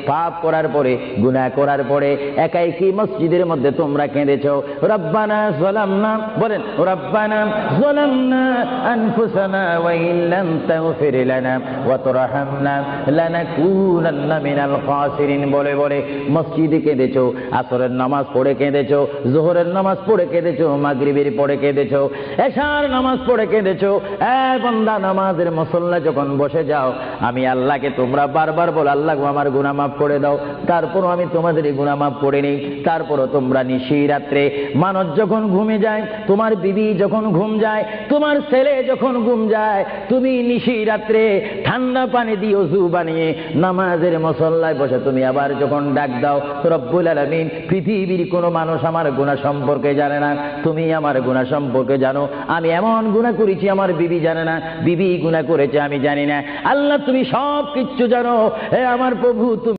পাপ করার পরে গুনাহ করার পরে একাই কি মসজিদের মধ্যে তোমরা কেঁদেছো রব্বানা যালামনা বলেন রব্বানা যালামনা আনফুসানা ওয়া ইল্লাম তাগফির লানা ওয়া তুরহামনা লানাকুনান্না মিনাল খাসিরিন বলে বলে মসজিদে কেঁদেছো আসরের নামাজ পড়ে কেঁদেছো যোহরের নামাজ পড়ে কেঁদেছো মাগরিবের পড়ে কেঁদেছো এশার নামাজ পড়ে কেঁদেছো এ বান্দা নামাজের মুসল্লা যখন বসে যাও আমি আল্লাহকে তোমরা বারবার বল আল্লাহ আমার গুনাহ মাফ করে দাও তারপরও আমি তোমাদের গুনাহ মাফ করে নেই তারপরও তোমরা নিশি রাত্রে মানুষ যখন ঘুমে যায় তোমার বিবি যখন ঘুম যায় তোমার ছেলে যখন ঘুম যায় তুমি নিশি রাত্রে ঠান্ডা পানি দিয়ে ওযু বানিয়ে নামাজের মুসল্লায় বসে তুমি আবার যখন ডাক দাও রব্বুল আলামিন পৃথিবীর কোনো মানুষ আমার গুনাহ সম্পর্কে জানে না তুমি আমার গুনাহ সম্পর্কে জানো আমি এমন গুনাহ করেছি আমার বিবি জানে না বিবি গুনাহ করেছে আমি জানি না আল্লাহ তুমি সব কিছু জানো হে আমার প্রভু তুমি